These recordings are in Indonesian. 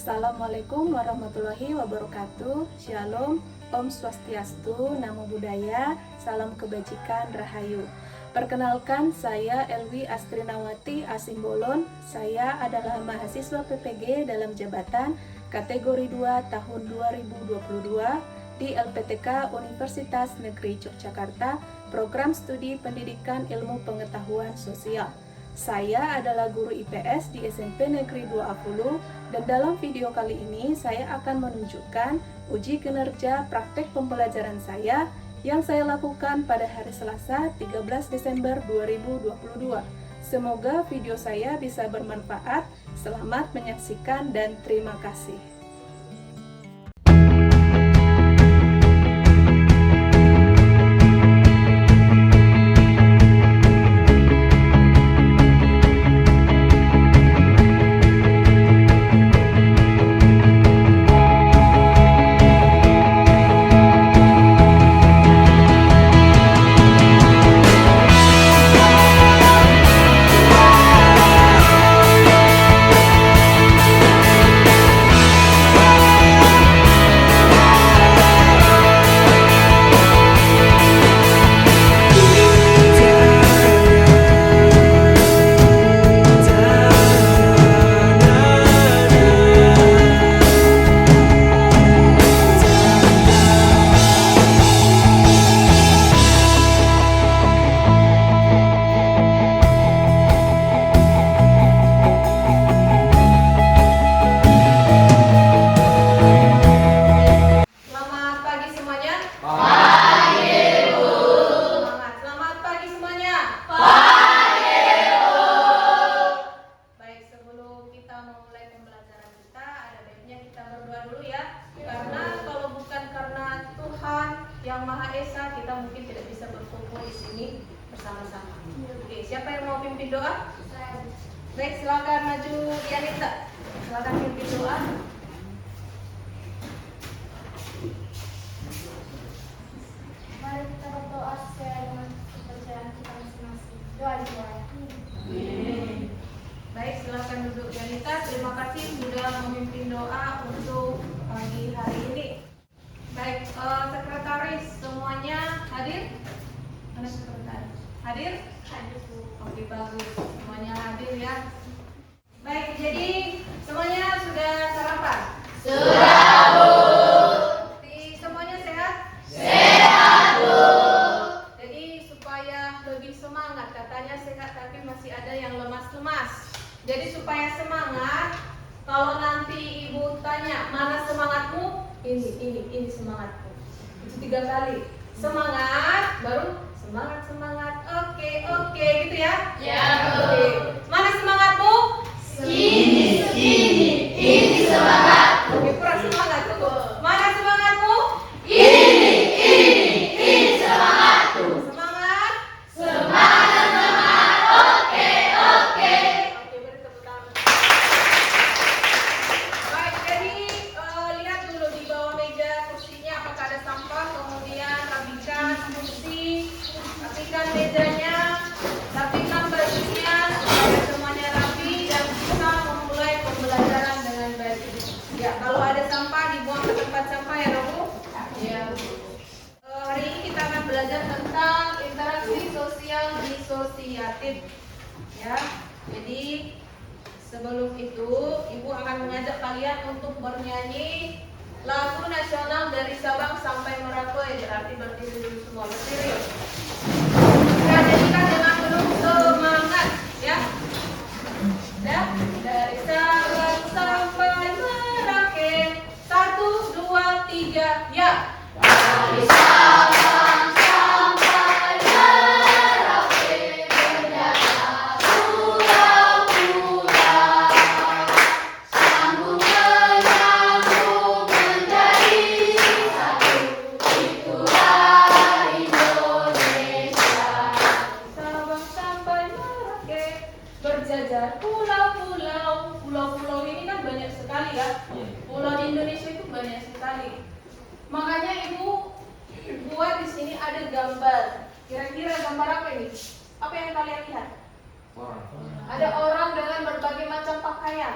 Assalamualaikum warahmatullahi wabarakatuh. Shalom, Om Swastiastu, Namo Buddhaya, salam kebajikan, Rahayu. Perkenalkan, saya Elwi Astrinawati Asimbolon. Saya adalah mahasiswa PPG dalam jabatan kategori 2 tahun 2022 di LPTK Universitas Negeri Yogyakarta, Program Studi Pendidikan Ilmu Pengetahuan Sosial. Saya adalah guru IPS di SMP Negeri 20 dan dalam video kali ini saya akan menunjukkan uji kinerja praktek pembelajaran saya yang saya lakukan pada hari Selasa 13 Desember 2022. Semoga video saya bisa bermanfaat. Selamat menyaksikan dan terima kasih. Yang Maha Esa, kita mungkin tidak bisa berkumpul di sini bersama-sama. Oke, siapa yang mau pimpin doa? Baik, silakan maju Dianita. Silakan pimpin doa. Mari kita berdoa sesuai dengan kepercayaan kita masing-masing. Doa dimulai. Baik, silakan duduk Dianita. Terima kasih sudah memimpin doa untuk pagi hari ini. Baik, sekretaris semuanya hadir? Mana sekretaris? Hadir? Hadir, Bu. Oke, bagus. Semuanya hadir ya. Baik, jadi semuanya sudah sarapan? Sudah, Bu. Semuanya sehat? Sehat, Bu. Jadi supaya lebih semangat, katanya sehat tapi masih ada yang lemas-lemas. Jadi supaya semangat, kalau nanti ibu tanya, mana semangatmu? Ini semangatku. Itu 3 kali. Semangat, baru semangat. Oke, gitu ya? Ya, Bu. Oke. Mana semangatmu? Ini semangat. Oke, kurang semangat tuh. Mana semangatmu? Ini semangatku. Semangat. Semangat. Oke. Oke, beri tepuk tangan. Baik, jadi lihat dulu di bawah meja kursinya apakah ada sampah, kemudian rapikan kursi, rapikan mejanya, rapikan bajunya supaya semuanya rapi dan kita memulai pembelajaran dengan baik. Ya, kalau ada sampah dibuang ke tempat sampah ya, Bu. Ya. Hari ini kita akan belajar tentang interaksi sosial disosiatif. Ya. Jadi sebelum itu, Ibu akan mengajak kalian untuk bernyanyi lagu nasional dari Sabang sampai Merauke. Berarti berdiri dulu semua, berdiri. Kita nyanyikan dengan penuh semangat, ya. Ya, dari Sabang sampai Merauke. 1, 2, 3, ya. Dari Sabang sampai Merauke, menjaga pulau-pulau, sambung menyambung menjadi satu, itulah Indonesia. Sabang sampai Merauke, berjajar pulau-pulau. Pulau-pulau ini kan banyak sekali ya. Pulau di Indonesia itu banyak sekali. Makanya Ibu buat di sini ada gambar. Kira-kira gambar apa ini? Apa yang kalian lihat? Ada orang dengan berbagai macam pakaian.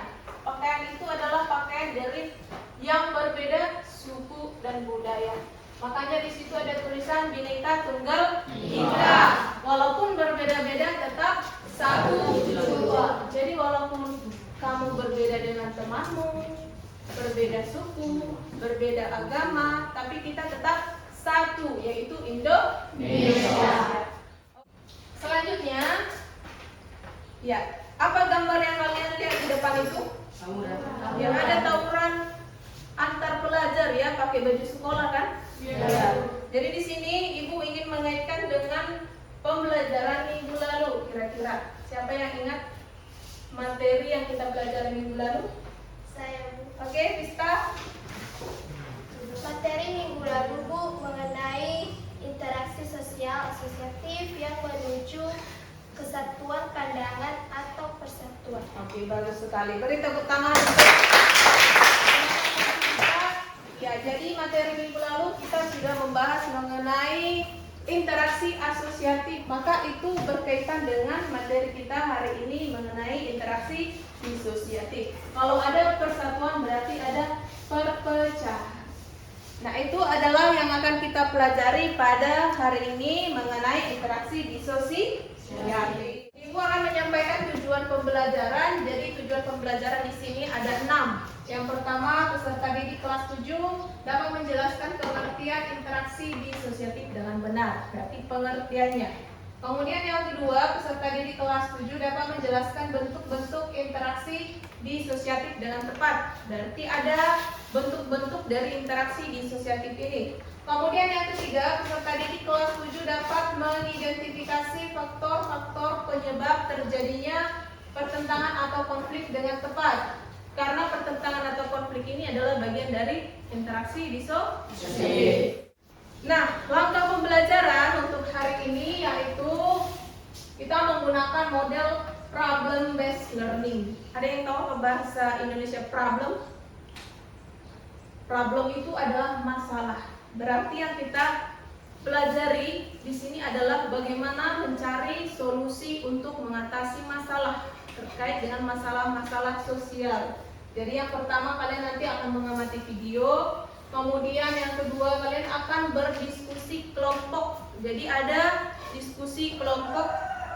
Pakaian itu adalah pakaian dari yang berbeda suku dan budaya. Makanya di situ ada tulisan Bhinneka Tunggal Ika. Walaupun berbeda-beda tetap satu jua. Jadi walaupun kamu berbeda dengan temanmu, berbeda suku, berbeda agama, tapi kita tetap satu, yaitu Indonesia. Selanjutnya, ya, apa gambar yang kalian lihat di depan itu? Yang ada tawuran antar pelajar ya, pakai baju sekolah kan? Ya. Jadi di sini ibu ingin mengaitkan dengan pembelajaran minggu lalu. Kira-kira siapa yang ingat materi yang kita pelajari minggu lalu? Saya, Bu. Oke, Vista. Materi minggu lalu, Bu, mengenai interaksi sosial asosiatif yang menuju kesatuan pandangan atau persatuan. Oke, bagus sekali. Beri tepuk tangan untuk ya, jadi materi minggu lalu kita sudah membahas mengenai interaksi asosiatif. Maka itu berkaitan dengan materi kita hari ini mengenai interaksi disosiatif. Kalau ada persatuan berarti ada perpecahan. Nah, itu adalah yang akan kita pelajari pada hari ini mengenai interaksi disosiatif. Ibu akan menyampaikan tujuan pembelajaran. Jadi tujuan pembelajaran di sini ada 6. Yang pertama, peserta didik kelas 7 dapat menjelaskan pengertian interaksi disosiatif dengan benar. Berarti pengertiannya. Kemudian yang kedua, peserta didik kelas 7 dapat menjelaskan bentuk-bentuk interaksi disosiatif dengan tepat. Berarti ada bentuk-bentuk dari interaksi disosiatif ini. Kemudian yang ketiga, peserta didik kelas 7 dapat mengidentifikasi faktor-faktor penyebab terjadinya pertentangan atau konflik dengan tepat. Karena pertentangan atau konflik ini adalah bagian dari interaksi disosiatif. Nah, langkah pembelajaran untuk hari ini yaitu kita menggunakan model problem based learning. Ada yang tahu apa bahasa Indonesia problem? Problem itu adalah masalah. Berarti yang kita pelajari di sini adalah bagaimana mencari solusi untuk mengatasi masalah terkait dengan masalah-masalah sosial. Jadi yang pertama kalian nanti akan mengamati video, kemudian yang kedua kalian akan berdiskusi kelompok. Jadi ada diskusi kelompok,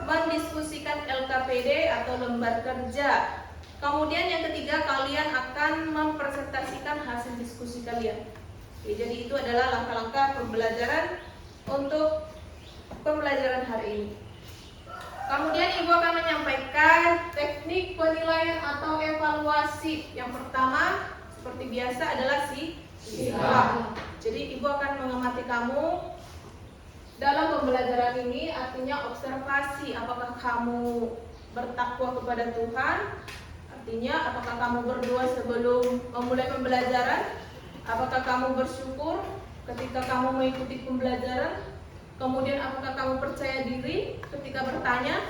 mendiskusikan LKPD atau lembar kerja. Kemudian yang ketiga kalian akan mempresentasikan hasil diskusi kalian. Oke, jadi itu adalah langkah-langkah pembelajaran untuk pembelajaran hari ini. Kemudian Ibu akan menyampaikan teknik penilaian atau evaluasi. Yang pertama, seperti biasa adalah sikap. Jadi Ibu akan mengamati kamu dalam pembelajaran ini, artinya observasi. Apakah kamu bertakwa kepada Tuhan? Artinya apakah kamu berdoa sebelum memulai pembelajaran? Apakah kamu bersyukur ketika kamu mengikuti pembelajaran? Kemudian apakah kamu percaya diri ketika bertanya,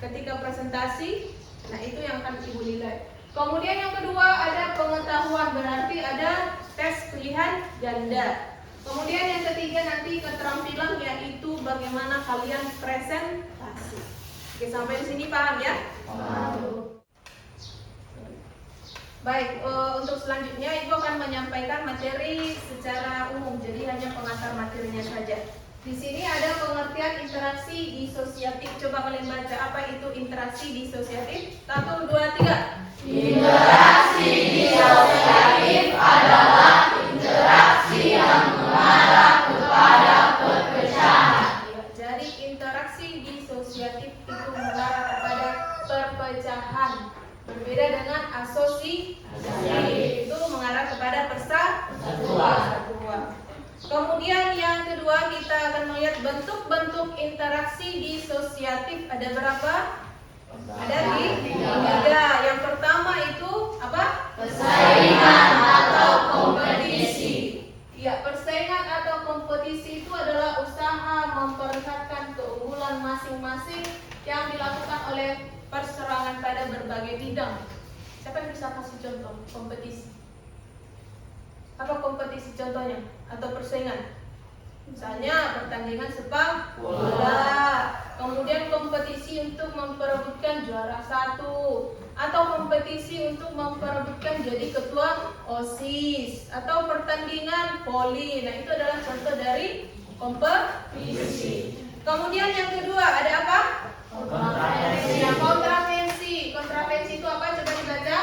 ketika presentasi? Nah, itu yang akan Ibu nilai. Kemudian yang kedua ada pengetahuan, berarti ada tes pilihan ganda. Kemudian yang ketiga nanti keterampilan, yaitu bagaimana kalian presentasi. Oke, sampai di sini paham ya? Paham. Baik, untuk selanjutnya Ibu akan menyampaikan materi secara umum, jadi hanya pengantar materinya saja. Di sini ada pengertian interaksi disosiatif. Coba kalian baca apa itu interaksi disosiatif. 1, 2, 3. Interaksi disosiatif adalah interaksi yang mengarah kepada perpecahan. Ya, jadi interaksi disosiatif itu mengarah kepada perpecahan. Berbeda dengan asosiatif, itu mengarah kepada persatuan. Kemudian yang kedua kita akan melihat bentuk-bentuk interaksi disosiatif. Ada berapa? Ada tiga. Yang pertama itu apa? Persaingan atau kompetisi. Ya, persaingan atau kompetisi itu adalah usaha memperlihatkan keunggulan masing-masing yang dilakukan oleh perserangan pada berbagai bidang. Siapa yang bisa kasih contoh kompetisi? Apa kompetisi contohnya? Atau persaingan? Misalnya pertandingan sepak bola. Kemudian kompetisi untuk memperebutkan juara 1 atau kompetisi untuk memperebutkan jadi ketua OSIS atau pertandingan voli. Nah, itu adalah contoh dari kompetisi. Kemudian yang kedua ada apa? Kontravensi. Ya, kontravensi. Kontravensi itu apa? Coba dibaca.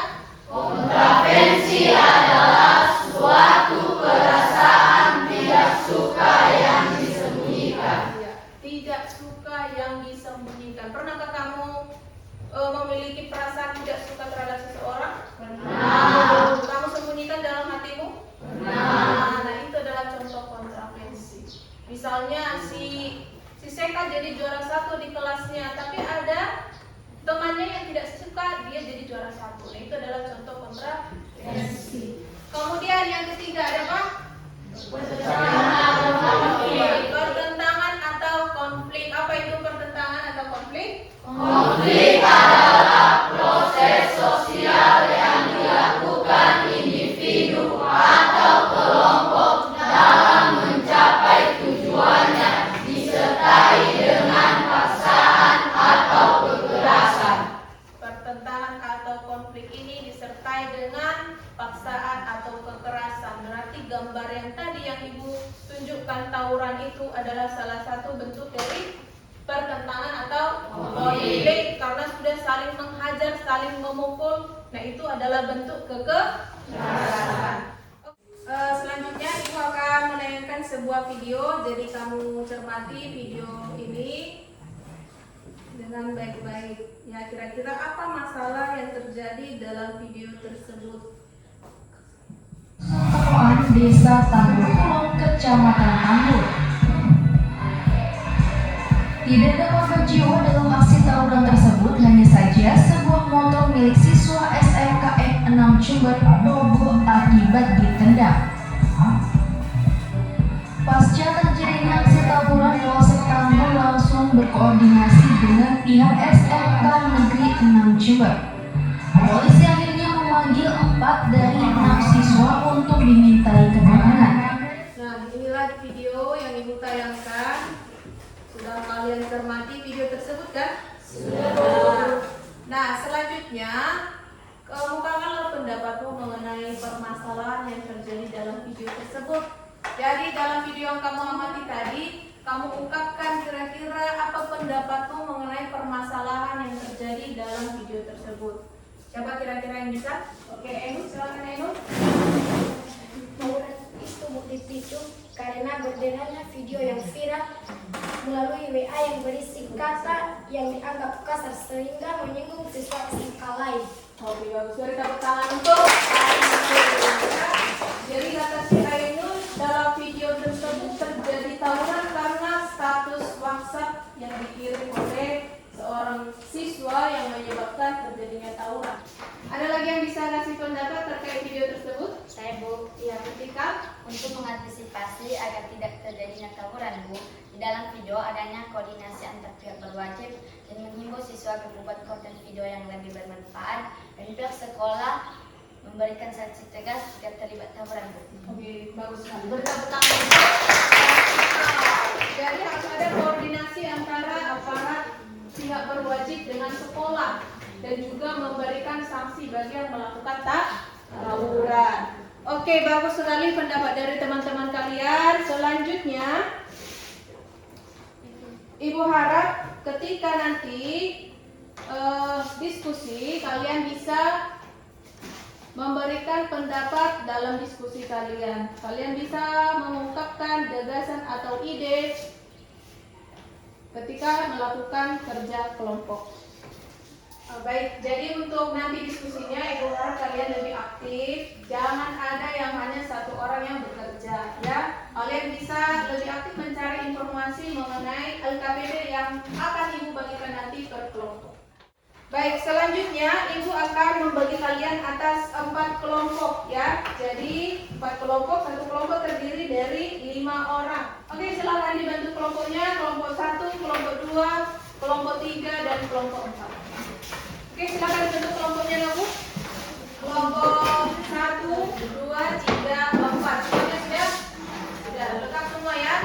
Kontravensi adalah suatu perasaan tidak suka yang disembunyikan. Ya, tidak suka yang disembunyikan. Pernahkah kamu memiliki perasaan tidak suka terhadap seseorang? Pernah. Kamu sembunyikan dalam hatimu? Pernah. Nah, itu adalah contoh kontravensi. Misalnya si Seka jadi juara 1 di kelasnya, tapi ada temannya yang tidak suka dia jadi juara 1. Nah, itu adalah contoh kontravensi. Kemudian yang ketiga ada apa? Pertentangan atau konflik. Apa itu pertentangan atau konflik? Konflik adalah proses sosial yang dilakukan individu atau kelompok dalam mencapai tujuannya disertai dengan paksaan atau kekerasan. Pertentangan atau konflik ini disertai dengan paksaan atau kekerasan. Berarti gambar yang tadi yang Ibu tunjukkan tawuran itu adalah salah satu bentuk dari pertentangan atau konflik karena sudah saling menghajar, saling memukul. Nah, itu adalah bentuk kekerasan. Selanjutnya Ibu akan menayangkan sebuah video, jadi kamu cermati video ini dengan baik-baik. Ya, kira-kira apa masalah yang terjadi dalam video tersebut? Pertokoan Desa Tanggul Kulon, Kecamatan Tanggul. Tidak ada korban jiwa dalam aksi tawuran tersebut, hanya saja sebuah motor milik siswa SMKN 6 Jember roboh akibat ditendang. Pasca terjadinya aksi tawuran, Polsek Tanggul langsung berkoordinasi dengan pihak SMK Negeri 6 Jember. Polisi akhirnya memanggil 4 dari 6 siswa untuk dimintai keterangan. Nah, inilah video yang Ibu tayangkan. Sudah kalian cermati video tersebut kan? Sudah. Nah, selanjutnya kemukakanlah pendapatmu mengenai permasalahan yang terjadi dalam video tersebut. Jadi dalam video yang kamu amati tadi, kamu ungkapkan kira-kira apa pendapatmu mengenai permasalahan yang terjadi dalam video tersebut. Siapa kira-kira yang bisa? Oke, Ainul, silakan Ainul. Tawuran itu dipicu karena berdengarnya video yang viral melalui WA yang berisi kata yang dianggap kasar sehingga menyinggung siswa SMK lain. Oke, bagus. Beri tepuk tangan untuk Ainul. Jadi kata si Ainul, dalam video tersebut terjadi tawuran karena status WhatsApp yang dikirim oleh seorang siswa yang menyebabkan terjadinya tawuran. Ada lagi yang bisa kasih pendapat terkait video tersebut? Saya Bu, Ya, ketika untuk mengantisipasi agar tidak terjadinya tawuran Bu, di dalam video adanya koordinasi antar pihak berwajib dan menghimbau siswa agar membuat konten video yang lebih bermanfaat dan pihak sekolah memberikan sanksi tegas jika terlibat tawuran Bu. Oke, bagus sekali. Beri tepuk tangan. Jadi harus ada koordinasi antara aparat pihak berwajib dengan sekolah dan juga memberikan sanksi bagi yang melakukan tawuran. Oke, bagus sekali pendapat dari teman-teman kalian. Selanjutnya, Ibu harap ketika nanti diskusi kalian bisa memberikan pendapat dalam diskusi kalian. Kalian bisa mengungkapkan gagasan atau ide ketika melakukan kerja kelompok. Baik, jadi untuk nanti diskusinya Ibu harap kalian lebih aktif. Jangan ada yang hanya satu orang yang bekerja, ya. Kalian bisa lebih aktif mencari informasi mengenai LKPD yang akan Ibu bagikan nanti per kelompok. Baik, selanjutnya Ibu akan membagi kalian atas 4 kelompok, ya. Jadi 4 kelompok, satu kelompok terdiri dari 5 orang. Oke, silakan dibantu kelompoknya. Kelompok 1, kelompok 2, kelompok 3, dan kelompok 4. Oke, silakan dibentuk kelompoknya, Bu. Kelompok 1, 2, 3, 4. Semuanya sudah? Sudah lengkap semua, ya?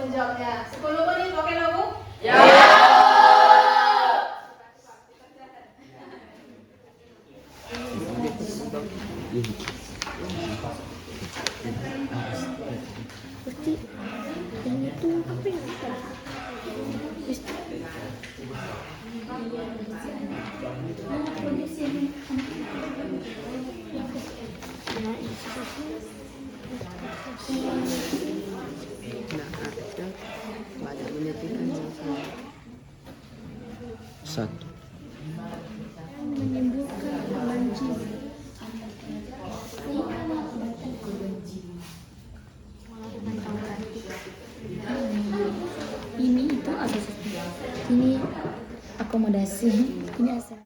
menjawabnya. 10 menit, oke lah Bu? Ya. Banyak menyedihkan yang salah. Satu. Menimbulkan kebencian. Ini itu apa sih? Ini akomodasi. Ini asal.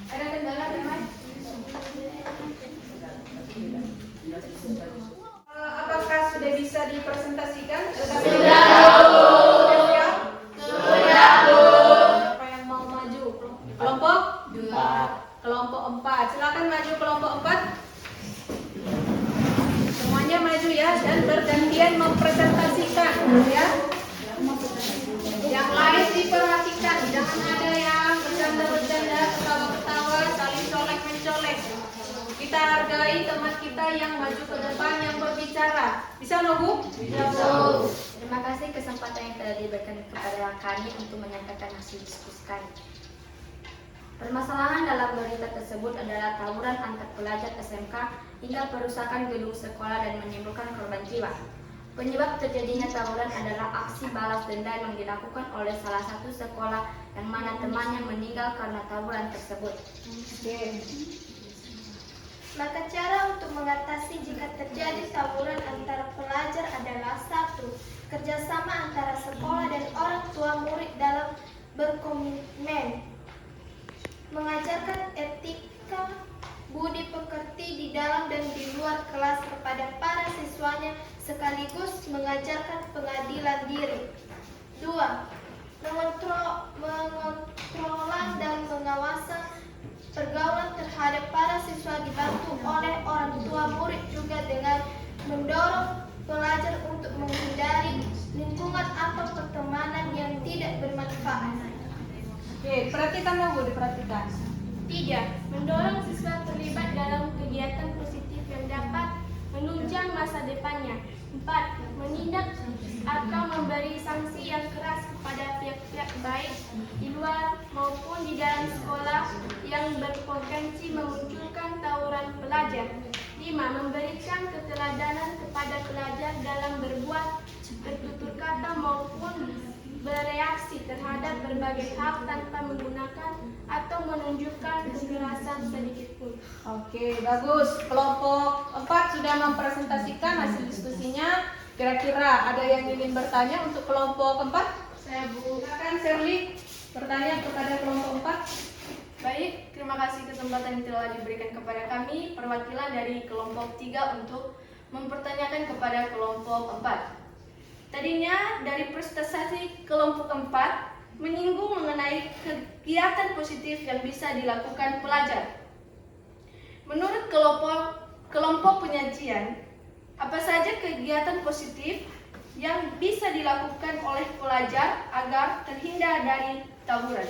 Ada kendala teman? Apakah sudah bisa dipresentasikan? Sudah. Siapa yang mau maju? Kelompok? 2. Kelompok 4. Silakan maju kelompok 4. Semuanya maju ya dan bergantian mempresentasikan ya. Yang lain diperhatikan, jangan ada yang bercanda-bercanda, ketawa-ketawa, saling colek-mencolek. Kita hargai teman kita yang maju ke depan yang berbicara. Bisa no Bu? Bisa. Terima kasih kesempatan yang telah diberikan kepada kami untuk menyampaikan hasil diskusi kami. Permasalahan dalam berita tersebut adalah tawuran antar pelajar SMK hingga perusakan gedung sekolah dan menimbulkan korban jiwa. Penyebab terjadinya tawuran adalah aksi balas dendam yang dilakukan oleh salah satu sekolah yang mana temannya meninggal karena tawuran tersebut. Maka cara untuk mengatasi jika terjadi tawuran antara pelajar adalah 1. Kerjasama antara sekolah dan orang tua murid dalam berkomitmen. Mengajarkan etika budi pekerti di dalam dan di luar kelas kepada para siswanya sekaligus mengajarkan pengadilan diri. 2. Mengontrolan dan mengawasan pergaulan terhadap para siswa dibantu oleh orang tua murid juga dengan mendorong pelajar untuk menghindari lingkungan atau pertemanan yang tidak bermanfaat. Oke, perhatikan dong Bu, diperhatikan. 3. Mendorong siswa terlibat dalam kegiatan positif yang dapat menunjang masa depannya. 4. Menindak atau memberi sanksi yang keras kepada pihak-pihak baik di luar maupun di dalam sekolah yang berpotensi memunculkan tawuran pelajar. 5. Memberikan keteladanan kepada pelajar dalam berbuat, bertutur kata maupun bereaksi terhadap berbagai hal tanpa menggunakan atau menunjukkan kekerasan sedikit pun. Oke, bagus. Kelompok 4 sudah mempresentasikan hasil diskusinya. Kira-kira ada yang ingin bertanya untuk kelompok 4? Saya Bu. Silakan Shirley bertanya kepada kelompok 4. Baik, terima kasih kesempatan yang telah diberikan kepada kami perwakilan dari kelompok 3 untuk mempertanyakan kepada kelompok 4. Tadinya dari presentasi kelompok 4 menyinggung mengenai kegiatan positif yang bisa dilakukan pelajar. Menurut kelompok penyajian, apa saja kegiatan positif yang bisa dilakukan oleh pelajar agar terhindar dari tawuran?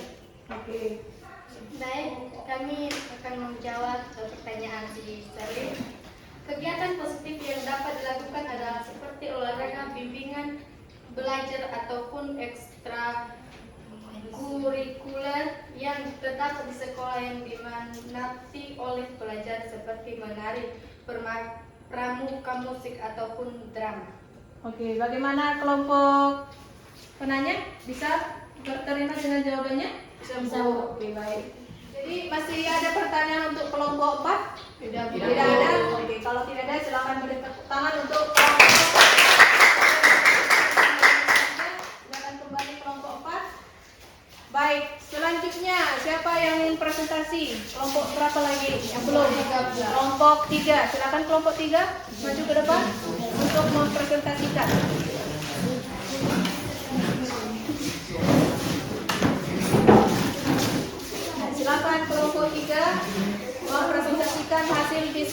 Oke. Baik, kami akan menjawab pertanyaan si Sari. Kegiatan positif yang dapat dilakukan adalah seperti olahraga, bimbingan, belajar ataupun ekstra kurikuler yang terdapat di sekolah yang diminati oleh pelajar seperti menari, pramuka musik ataupun drama. Oke, bagaimana kelompok penanya? Bisa terima dengan jawabannya? Bisa. Oke, baik. Jadi masih ada pertanyaan untuk kelompok 4? Tidak ada. Oke, kalau tidak ada silakan beri tepuk tangan untuk silakan kembali kelompok 4. Baik, selanjutnya siapa yang ingin presentasi? Kelompok berapa lagi? Yang belum? Kelompok 3. Silakan kelompok 3 maju ke depan untuk mempresentasikan.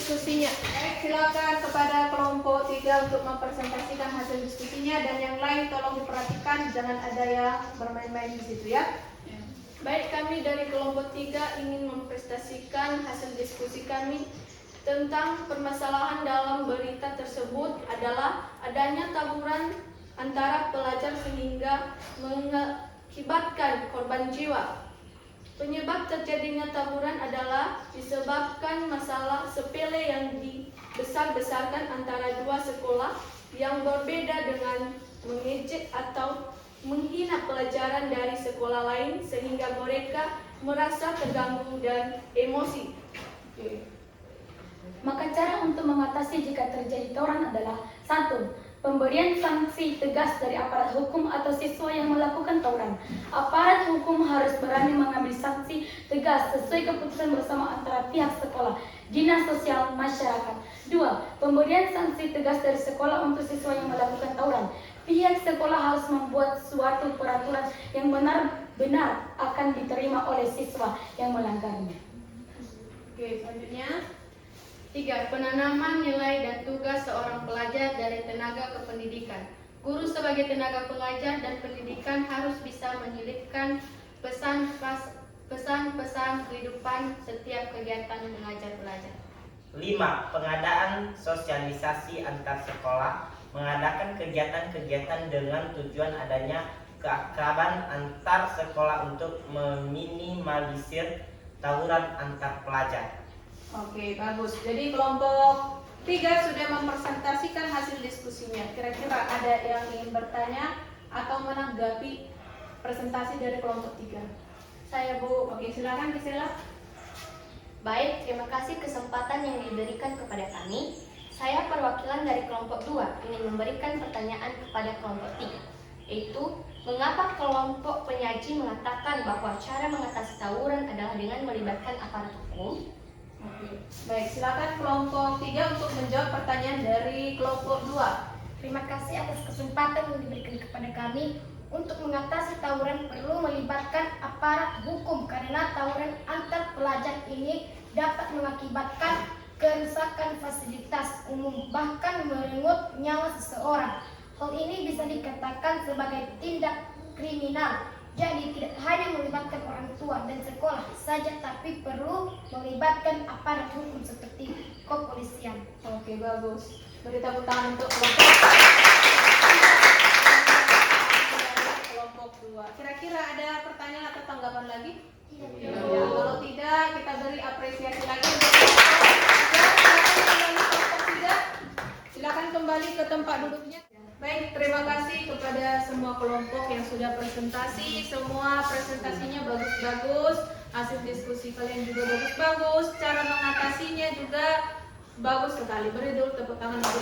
diskusinya. Silakan kepada kelompok 3 untuk mempresentasikan hasil diskusinya, dan yang lain tolong diperhatikan jangan ada yang bermain-main di situ ya. Baik, kami dari kelompok 3 ingin mempresentasikan hasil diskusi kami tentang permasalahan dalam berita tersebut adalah adanya tawuran antara pelajar sehingga mengakibatkan korban jiwa. Penyebab terjadinya tawuran adalah disebabkan masalah sepele yang dibesar-besarkan antara dua sekolah yang berbeda dengan mengejek atau menghina pelajaran dari sekolah lain sehingga mereka merasa terganggu dan emosi. Maka cara untuk mengatasi jika terjadi tawuran adalah 1. Pemberian sanksi tegas dari aparat hukum atau siswa yang melakukan tawuran. Aparat hukum harus berani mengambil sanksi tegas sesuai keputusan bersama antara pihak sekolah, dinas sosial, masyarakat. 2. Pemberian sanksi tegas dari sekolah untuk siswa yang melakukan tawuran. Pihak sekolah harus membuat suatu peraturan yang benar-benar akan diterima oleh siswa yang melanggarnya. Oke, selanjutnya. 3. Penanaman nilai dan tugas seorang pelajar dari tenaga kependidikan. Guru sebagai tenaga pengajar dan pendidikan harus bisa menyelipkan pesan-pesan kehidupan setiap kegiatan mengajar belajar. 5. Pengadaan sosialisasi antar sekolah. Mengadakan kegiatan-kegiatan dengan tujuan adanya keakraban antar sekolah untuk meminimalisir tawuran antar pelajar. Oke, bagus. Jadi kelompok 3 sudah mempresentasikan hasil diskusinya. Kira-kira ada yang ingin bertanya atau menanggapi presentasi dari kelompok 3? Saya, Bu. Oke, silakan Gisela. Baik, terima kasih kesempatan yang diberikan kepada kami. Saya perwakilan dari kelompok 2 ingin memberikan pertanyaan kepada kelompok 3, yaitu mengapa kelompok penyaji mengatakan bahwa cara mengatasi tawuran adalah dengan melibatkan aparat hukum? Oke. Baik, silakan kelompok 3 untuk menjawab pertanyaan dari kelompok 2. Terima kasih atas kesempatan yang diberikan kepada kami. Untuk mengatasi tawuran perlu melibatkan aparat hukum karena tawuran antar pelajar ini dapat mengakibatkan kerusakan fasilitas umum, bahkan merenggut nyawa seseorang. Hal ini bisa dikatakan sebagai tindak kriminal. Jadi tidak hanya melibatkan orang tua dan sekolah saja, tapi perlu melibatkan aparat hukum seperti kepolisian. Oke, bagus. Beri tepuk tangan untuk kelompok 2. Kira-kira ada pertanyaan atau tanggapan lagi? Ya, kalau tidak, kita beri apresiasi lagi untuk kelompok 3. Silakan kembali ke tempat duduknya. Baik, terima kasih kepada semua kelompok yang sudah presentasi. Semua presentasinya bagus-bagus, hasil diskusi kalian juga bagus-bagus, cara mengatasinya juga bagus sekali. Beri dulu tepuk tangan untuk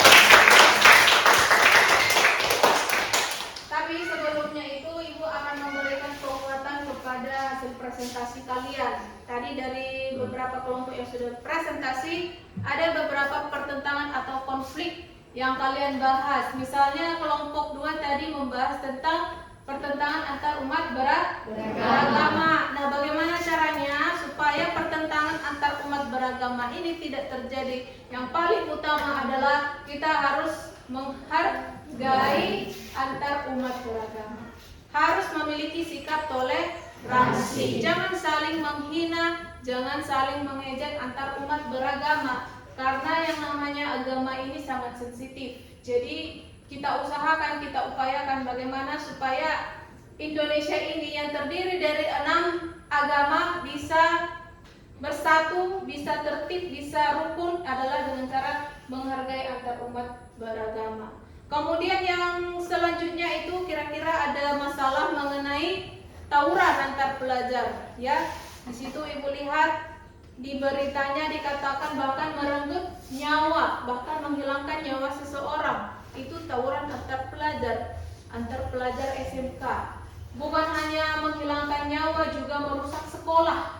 Tapi sebelumnya itu Ibu akan memberikan penguatan kepada hasil presentasi kalian. Tadi dari beberapa kelompok yang sudah presentasi, ada beberapa pertentangan atau konflik yang kalian bahas. Misalnya kelompok 2 tadi membahas tentang pertentangan antar umat beragama. Nah, bagaimana caranya supaya pertentangan antar umat beragama ini tidak terjadi? Yang paling utama adalah kita harus menghargai antar umat beragama. Harus memiliki sikap toleransi. Jangan saling menghina, jangan saling mengejek antar umat beragama. Karena yang namanya agama ini sangat sensitif. Jadi kita usahakan, kita upayakan bagaimana supaya Indonesia ini yang terdiri dari 6 agama bisa bersatu, bisa tertib, bisa rukun adalah dengan cara menghargai antar umat beragama. Kemudian yang selanjutnya itu kira-kira ada masalah mengenai tawuran antar pelajar, ya. Di situ Ibu lihat di beritanya dikatakan bahkan merenggut nyawa, bahkan menghilangkan nyawa seseorang. Itu tawuran antar pelajar SMK. Bukan hanya menghilangkan nyawa, juga merusak sekolah.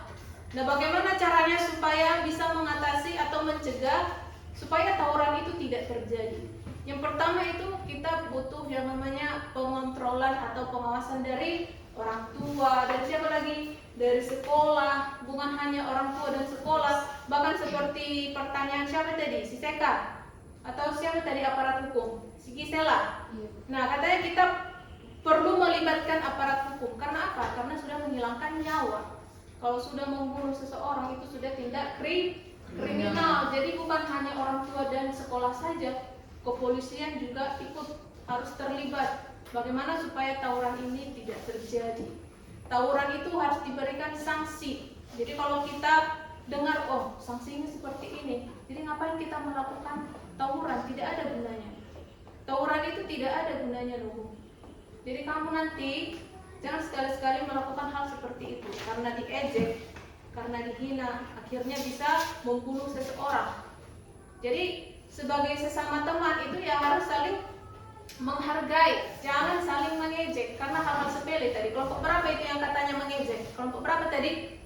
Nah, bagaimana caranya supaya bisa mengatasi atau mencegah supaya tawuran itu tidak terjadi? Yang pertama itu kita butuh yang namanya pengontrolan atau pengawasan dari orang tua dan siapa lagi? Dari sekolah. Bukan hanya orang tua dan sekolah, bahkan seperti pertanyaan siapa tadi, si Seka atau siapa tadi aparat hukum, si Gisela. Nah, katanya kita perlu melibatkan aparat hukum. Karena apa? Karena sudah menghilangkan nyawa. Kalau sudah membunuh seseorang itu sudah tindak kriminal. Jadi bukan hanya orang tua dan sekolah saja, kepolisian juga ikut harus terlibat. Bagaimana supaya tawuran ini tidak terjadi? Tawuran itu harus diberikan sanksi. Jadi kalau kita dengar, oh sanksinya seperti ini, jadi ngapain kita melakukan tawuran? Tidak ada gunanya. Tawuran itu tidak ada gunanya loh. Jadi kamu nanti jangan sekali-sekali melakukan hal seperti itu, karena diejek, karena dihina, akhirnya bisa membunuh seseorang. Jadi sebagai sesama teman itu ya harus saling menghargai, jangan saling mengejek, karena hal-hal sepele tadi. Kelompok berapa itu yang katanya mengejek? Kelompok berapa tadi?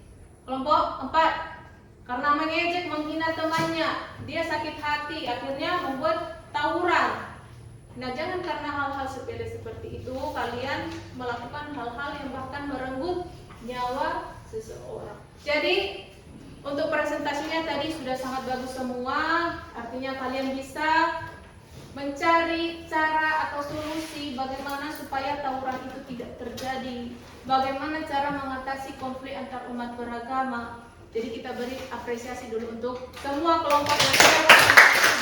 Kelompok 4. Karena mengejek, menghina temannya, dia sakit hati, akhirnya membuat tawuran. Nah, jangan karena hal-hal sepele seperti itu kalian melakukan hal-hal yang bahkan merenggut nyawa seseorang. Jadi untuk presentasinya tadi sudah sangat bagus semua. Artinya kalian bisa mencari cara atau solusi bagaimana supaya tawuran itu tidak terjadi, bagaimana cara mengatasi konflik antar umat beragama. Jadi kita beri apresiasi dulu untuk semua kelompok yang sudah berpartisipasi.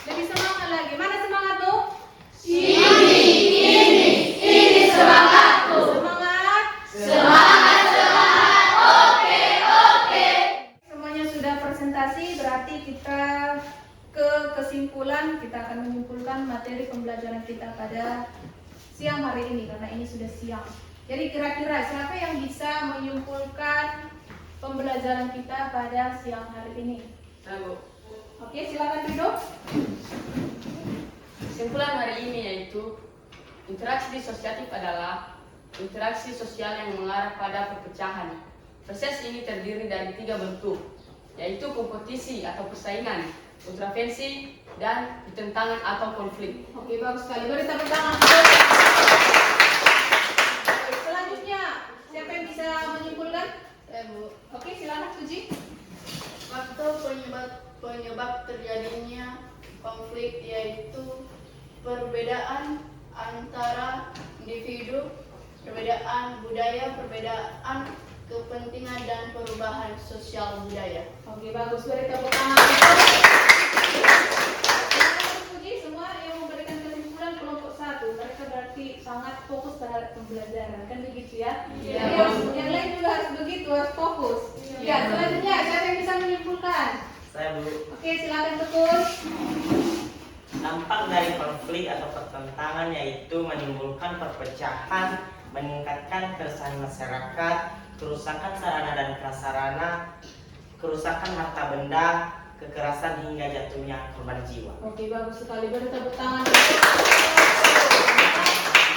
Lebih semangat lagi. Mana semangat tuh? Ini semangatku. Semangat. Oke. Semuanya sudah presentasi, berarti kita ke kesimpulan. Kita akan menyimpulkan materi pembelajaran kita pada siang hari ini, karena ini sudah siang. Jadi kira-kira siapa yang bisa menyimpulkan pembelajaran kita pada siang hari ini? Saya, Bu. Oke, silakan Rido. Kesimpulan hari ini yaitu interaksi disosiatif adalah interaksi sosial yang mengarah pada perpecahan. Proses ini terdiri dari 3 bentuk, yaitu kompetisi atau persaingan, kontravensi, dan pertentangan atau konflik. Oke, bagus sekali. Beri tepuk tangan. Selanjutnya, siapa yang bisa menyimpulkan? Bu. Oke, silakan Suji. Faktor penyebab terjadinya konflik yaitu perbedaan antara individu, perbedaan budaya, perbedaan kepentingan, dan perubahan sosial budaya. Oke, bagus. Beri tepuk tangan. Suji, semua yang memberikan kesimpulan kelompok 1. Mereka berarti sangat fokus terhadap pembelajaran, kan begitu ya? Iya. Yang lain juga harus begitu, harus fokus. Ya, selanjutnya siapa yang bisa menyimpulkan? Saya, Bu. Oke, silakan Tekus. Dampak dari konflik atau pertentangan yaitu menimbulkan perpecahan, meningkatkan keresahan masyarakat, kerusakan sarana dan prasarana, kerusakan harta benda, kekerasan hingga jatuhnya korban jiwa. Oke, bagus sekali. Beri tepuk tangan.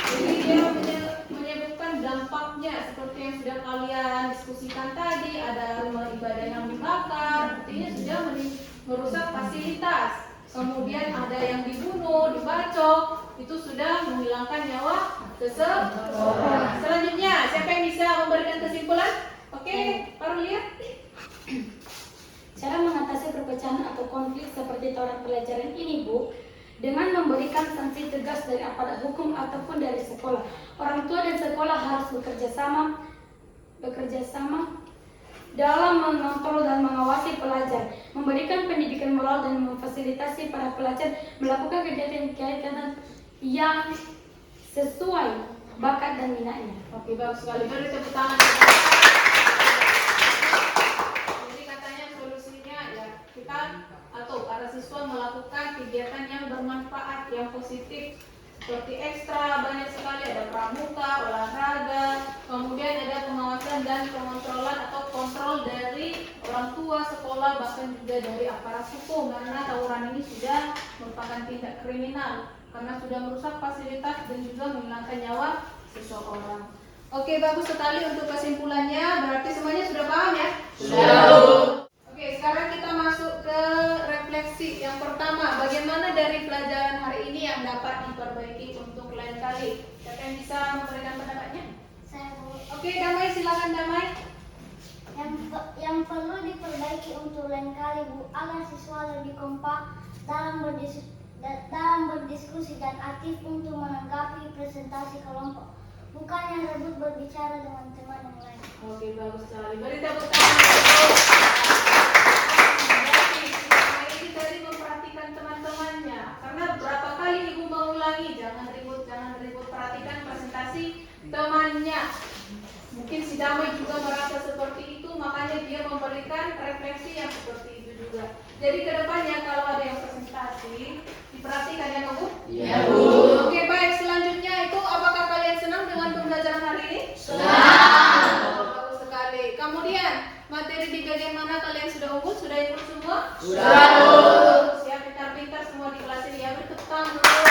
Jadi dia menyebutkan dampaknya seperti yang sudah kalian diskusikan tadi. Ada rumah ibadah yang dibakar, artinya sudah merusak fasilitas. Kemudian ada yang dibunuh, dibacok, itu sudah menghilangkan nyawa seseorang. Selanjutnya, siapa yang bisa memberikan kesimpulan? Oke, baru lihat. Cara mengatasi perpecahan atau konflik seperti tawuran pelajaran ini, Bu, dengan memberikan sanksi tegas dari aparat hukum ataupun dari sekolah. Orang tua dan sekolah harus bekerja sama dalam mengontrol dan mengawasi pelajar, memberikan pendidikan moral dan memfasilitasi para pelajar melakukan kegiatan-kegiatan yang sesuai bakat dan minatnya. Oke, bagus sekali. Beri tepuk tangan. Jadi katanya solusinya ya kita atau para siswa melakukan kegiatan yang bermanfaat, yang positif, seperti ekstra banyak sekali, ada pramuka, olahraga, kemudian ada pengawasan dan pengontrolan atau kontrol dari orang tua, sekolah, bahkan juga dari aparat hukum, karena tawuran ini sudah merupakan tindak kriminal karena sudah merusak fasilitas dan juga menghilangkan nyawa seseorang. Oke, bagus sekali untuk kesimpulannya. Berarti semuanya sudah paham ya? Sudah. Oke, sekarang kita masuk ke refleksi. Yang pertama, bagaimana dari pelajaran hari ini yang dapat diperbaiki untuk lain kali? Siapa yang bisa memberikan pendapatnya? Saya, Bu. Oke, Damai, silakan Damai. Yang perlu diperbaiki untuk lain kali Bu, agar siswa lebih kompak dalam berdiskusi dan aktif untuk menanggapi presentasi kelompok, bukan yang rebut berbicara dengan teman yang lain. Oke, bagus sekali. Beri tepuk tangan. Ini tadi memperhatikan teman-temannya, karena berapa kali ibu mengulangi, jangan ribut, perhatikan presentasi temannya. Mungkin si Damai juga merasa seperti itu, makanya dia memberikan refleksi yang seperti itu juga. Jadi kedepannya kalau ada yang presentasi, diperhatikan ya Bu? Iya Bu. Oke, baik. Selanjutnya itu, apakah kalian senang dengan pembelajaran hari ini? Senang. Bagus sekali. Kemudian, materi di bagian mana kalian sudah unggul? Sudah ikut semua? Sudah Bu. Siap, pintar-pintar semua di kelas ini ya. Beri tepuk tangan dulu.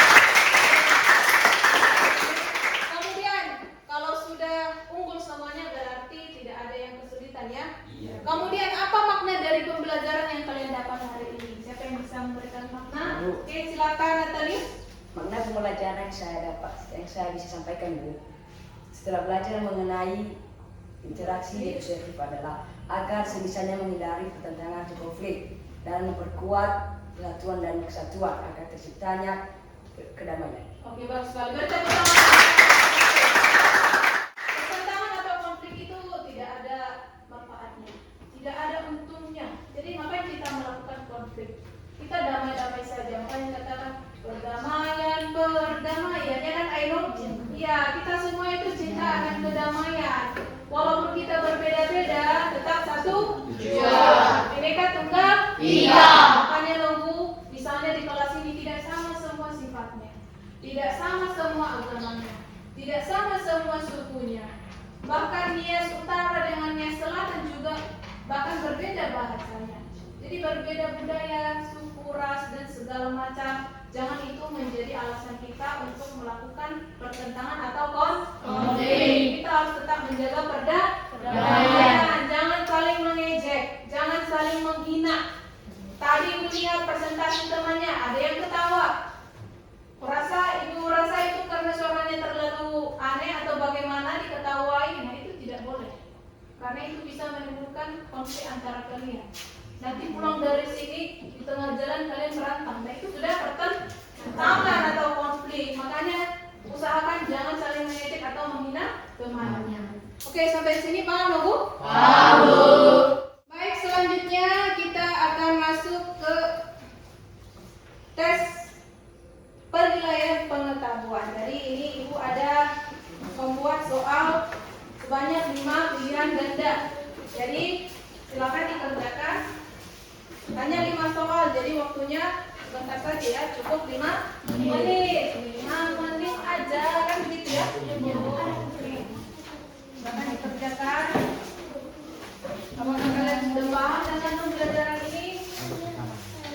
Kemudian, kalau sudah unggul semuanya berarti tidak ada yang kesulitan ya. Iya. Kemudian, apa makna dari pembelajaran yang kalian dapat hari ini? Siapa yang bisa memberikan makna? Oke, silakan Natalius. Makna pembelajaran yang saya bisa sampaikan Bu, setelah belajar mengenai interaksi negosiatif adalah agar sebisanya menghindari pertentangan atau konflik dan memperkuat persatuan dan kesatuan agar terciptanya kedamaian. Oke, bagus sekali. Beri tepuk tangan. Pertentangan atau konflik itu tidak ada manfaatnya, tidak ada untungnya. Jadi ngapain kita melakukan konflik? Kita damai-damai saja. Makanya katakan perdamaian, ya kan Ainul? Ya, kita semua itu cinta akan kedamaian. Walaupun kita berbeda-beda, tetap satu tujuan. Bineka Tunggal Ika. Makanya loh Bu, misalnya di kelas ini tidak sama semua sifatnya, tidak sama semua agamanya, tidak sama semua sukunya. Bahkan Nias Utara dengan Nias Selatan juga bahkan berbeda bahasanya. Jadi berbeda budaya, suku, ras, dan segala macam. Jangan itu menjadi alasan kita untuk melakukan pertentangan atau konflik. Kita harus tetap menjaga perdamaian. Jangan saling mengejek, jangan saling menghina. Tadi melihat presentasi temannya, ada yang ketawa. Ibu rasa itu karena suaranya terlalu aneh atau bagaimana diketawai. Nah itu tidak boleh, karena itu bisa menimbulkan konflik antara kalian. Nanti pulang dari sini di tengah jalan kalian berantem. Nah itu sudah pertentangan atau konflik. Makanya usahakan jangan saling mengejek atau menghina temannya. Oke, sampai sini paham Bu? Paham Bu. Baik, selanjutnya kita akan masuk ke tes penilaian pengetahuan. Jadi ini Ibu ada membuat soal sebanyak 5 pilihan ganda. Jadi silakan dikerjakan. Hanya 5 soal, jadi waktunya sebentar saja ya, cukup 5 menit. 5 menit aja, kan begitu ya? Silakan dikerjakan. Apakah kalian sudah paham dengan pembelajaran ini?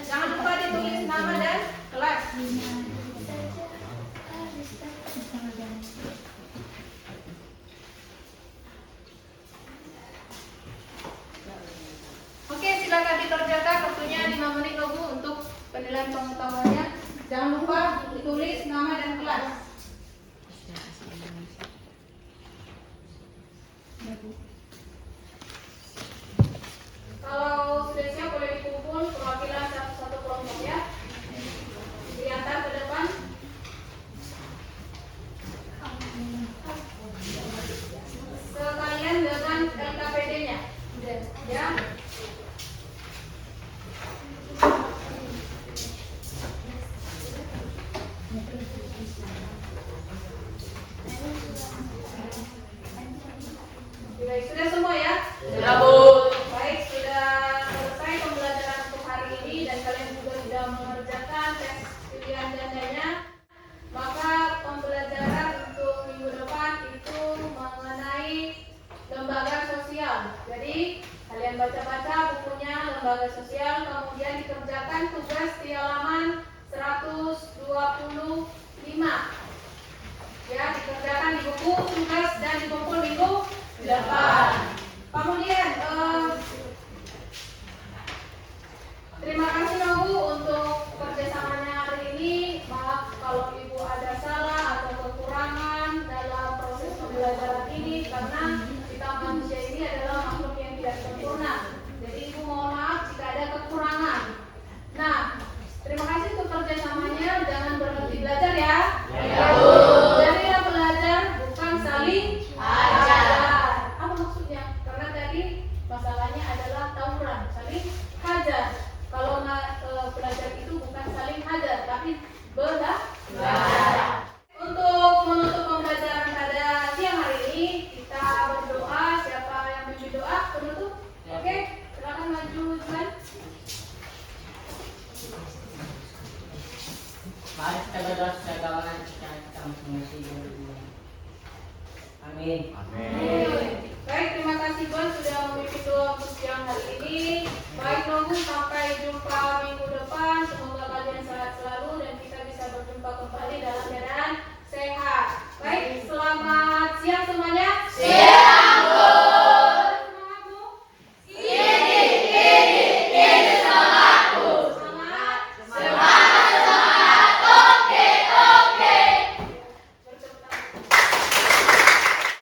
Jangan lupa ditulis nama dan kelas. Oke, silakan dikerjakan. Waktunya 5 menit Bu untuk penilaian pengetahuannya. Jangan lupa ditulis nama dan kelas. Kalau sudah siap boleh dikumpul perwakilan satu kelompok ya. Diantar ke depan. Sekalian dengan LKPD-nya. Ya. Sudah semua ya? Sudah Bu. Baik, sudah selesai pembelajaran untuk hari ini dan kalian juga sudah mengerjakan tes pilihan gandanya. Maka pembelajaran untuk minggu depan itu mengenai lembaga sosial. Jadi kalian baca-baca bukunya lembaga sosial, kemudian dikerjakan tugas di halaman 125. Ya, dikerjakan di buku tugas dan dikumpul minggu depan. Kemudian terima kasih Bu untuk kerjasamanya hari ini. Maaf kalau Ibu ada salah atau kekurangan dalam proses pembelajaran ini, karena kita manusia ini adalah makhluk yang tidak Mari kita berdoa secara kawanan kita masing-masing. Amin. Baik, terima kasih Bon sudah memimpin doa untuk siang hari ini. Baik Nunggu, sampai jumpa minggu depan. Semoga kalian sehat selalu dan kita bisa berjumpa kembali dalam keadaan sehat.